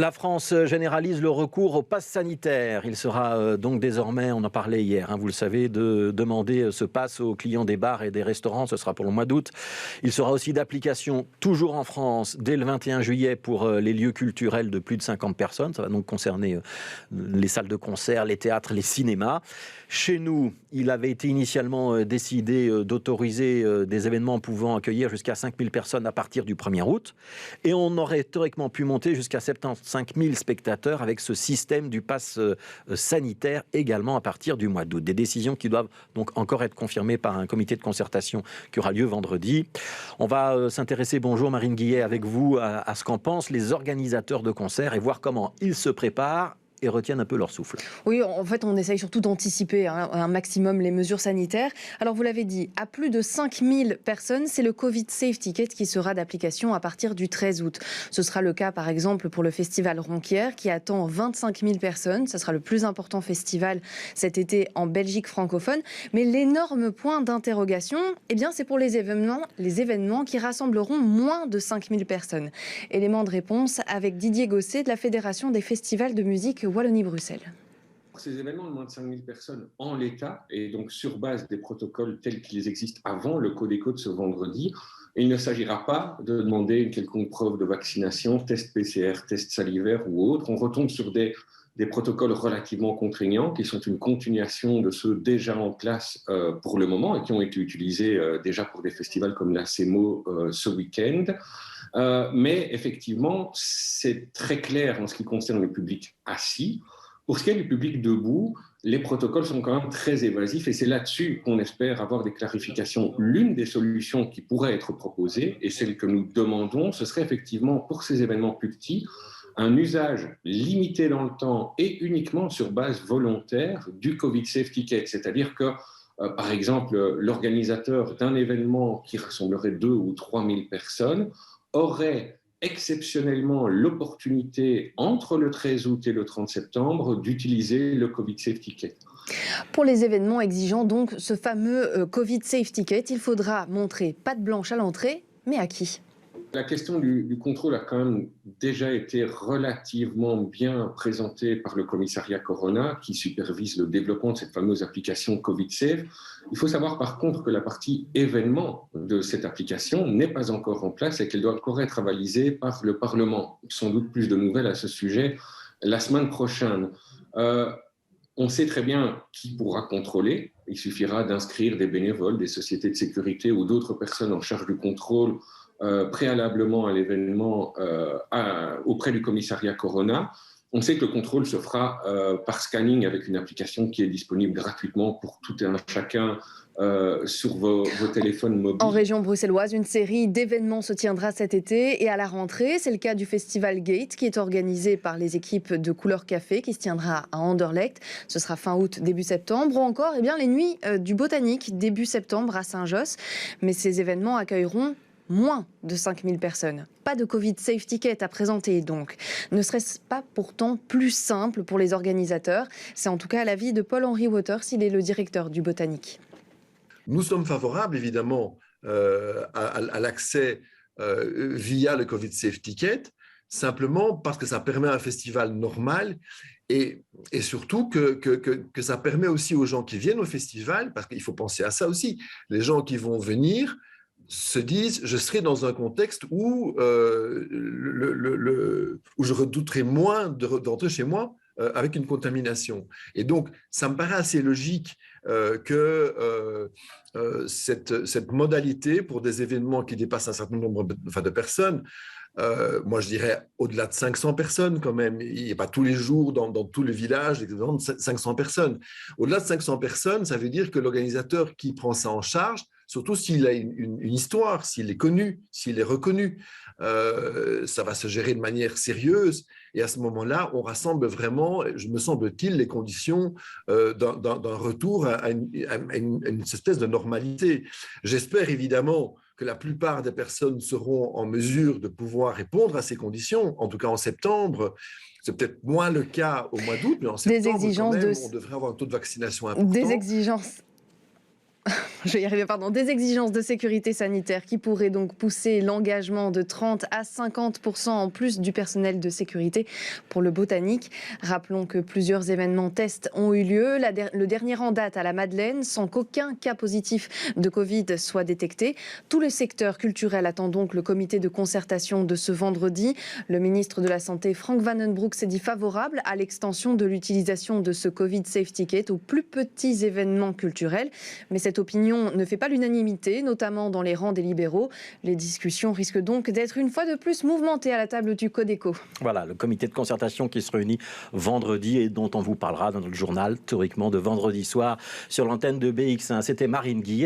La France généralise le recours au pass sanitaire. Il sera donc désormais, on en parlait hier, vous le savez, de demander ce pass aux clients des bars et des restaurants. Ce sera pour le mois d'août. Il sera aussi d'application, toujours en France, dès le 21 juillet pour les lieux culturels de plus de 50 personnes. Ça va donc concerner les salles de concert, les théâtres, les cinémas. Chez nous, il avait été initialement décidé d'autoriser des événements pouvant accueillir jusqu'à 5000 personnes à partir du 1er août. Et on aurait théoriquement pu monter jusqu'à 75 000 spectateurs avec ce système du pass sanitaire également à partir du mois d'août. Des décisions qui doivent donc encore être confirmées par un comité de concertation qui aura lieu vendredi. On va s'intéresser, bonjour Marine Guillet, avec vous à ce qu'en pensent les organisateurs de concerts et voir comment ils se préparent et retiennent un peu leur souffle. Oui, en fait, on essaye surtout d'anticiper un maximum les mesures sanitaires. Alors, vous l'avez dit, à plus de 5000 personnes, c'est le Covid Safe Ticket qui sera d'application à partir du 13 août. Ce sera le cas, par exemple, pour le festival Ronquière, qui attend 25 000 personnes. Ce sera le plus important festival cet été en Belgique francophone. Mais l'énorme point d'interrogation, c'est pour les événements qui rassembleront moins de 5000 personnes. Élément de réponse avec Didier Gosset de la Fédération des festivals de musique Wallonie-Bruxelles. Ces événements de moins de 5000 personnes en l'état, et donc sur base des protocoles tels qu'ils existent avant le Codeco de ce vendredi, il ne s'agira pas de demander une quelconque preuve de vaccination, test PCR, test salivaire ou autre. On retombe sur des protocoles relativement contraignants qui sont une continuation de ceux déjà en place pour le moment et qui ont été utilisés déjà pour des festivals comme la CEMO ce week-end. Mais effectivement, c'est très clair en ce qui concerne le public assis. Pour ce qui est du public debout, les protocoles sont quand même très évasifs et c'est là-dessus qu'on espère avoir des clarifications. L'une des solutions qui pourrait être proposée, et celle que nous demandons, ce serait effectivement pour ces événements plus petits, un usage limité dans le temps et uniquement sur base volontaire du Covid Safe Ticket. C'est-à-dire que, par exemple, l'organisateur d'un événement qui rassemblerait 2 ou 3 000 personnes aurait exceptionnellement l'opportunité entre le 13 août et le 30 septembre d'utiliser le Covid Safe Ticket. Pour les événements exigeant donc ce fameux Covid Safe Ticket, il faudra montrer patte blanche à l'entrée, mais à qui ? La question du contrôle a quand même déjà été relativement bien présentée par le commissariat Corona qui supervise le développement de cette fameuse application Covid Safe. Il faut savoir par contre que la partie événement de cette application n'est pas encore en place et qu'elle doit encore être avalisée par le Parlement. Sans doute plus de nouvelles à ce sujet la semaine prochaine. On sait très bien qui pourra contrôler. Il suffira d'inscrire des bénévoles, des sociétés de sécurité ou d'autres personnes en charge du contrôle préalablement à l'événement auprès du commissariat Corona. On sait que le contrôle se fera par scanning avec une application qui est disponible gratuitement pour tout et un chacun sur vos téléphones mobiles. En région bruxelloise, une série d'événements se tiendra cet été et à la rentrée. C'est le cas du festival Gate qui est organisé par les équipes de Couleur Café qui se tiendra à Anderlecht. Ce sera fin août, début septembre. Ou encore les nuits du Botanique, début septembre à Saint-Josse. Mais ces événements accueilleront moins de 5000 personnes. Pas de Covid Safe Ticket à présenter donc. Ne serait-ce pas pourtant plus simple pour les organisateurs ? C'est en tout cas l'avis de Paul-Henri Waters, il est le directeur du Botanique. Nous sommes favorables évidemment à l'accès via le Covid Safe Ticket, simplement parce que ça permet un festival normal et surtout que ça permet aussi aux gens qui viennent au festival, parce qu'il faut penser à ça aussi, les gens qui vont venir se disent, je serai dans un contexte où je redouterai moins d'entrer chez moi avec une contamination. Et donc, ça me paraît assez logique que cette modalité pour des événements qui dépassent un certain nombre de personnes, moi je dirais au-delà de 500 personnes quand même, il n'y a pas tous les jours dans tout le village des événements de 500 personnes. Au-delà de 500 personnes, ça veut dire que l'organisateur qui prend ça en charge, surtout s'il a une histoire, s'il est connu, s'il est reconnu, ça va se gérer de manière sérieuse. Et à ce moment-là, on rassemble vraiment, me semble-t-il, les conditions d'un retour à une espèce de normalité. J'espère évidemment que la plupart des personnes seront en mesure de pouvoir répondre à ces conditions, en tout cas en septembre. C'est peut-être moins le cas au mois d'août, mais en septembre, quand même, on devrait avoir un taux de vaccination important. Des exigences. je vais y arriver, des exigences de sécurité sanitaire qui pourraient donc pousser l'engagement de 30 à 50% en plus du personnel de sécurité pour le Botanique. Rappelons que plusieurs événements tests ont eu lieu. Le dernier en date à la Madeleine, sans qu'aucun cas positif de Covid soit détecté. Tout le secteur culturel attend donc le comité de concertation de ce vendredi. Le ministre de la Santé, Frank Vanenbroek, s'est dit favorable à l'extension de l'utilisation de ce Covid Safe Ticket aux plus petits événements culturels. Mais cette opinion ne fait pas l'unanimité, notamment dans les rangs des libéraux. Les discussions risquent donc d'être une fois de plus mouvementées à la table du Codeco. Voilà, le comité de concertation qui se réunit vendredi et dont on vous parlera dans le journal, théoriquement, de vendredi soir sur l'antenne de BX1. C'était Marine Guillet.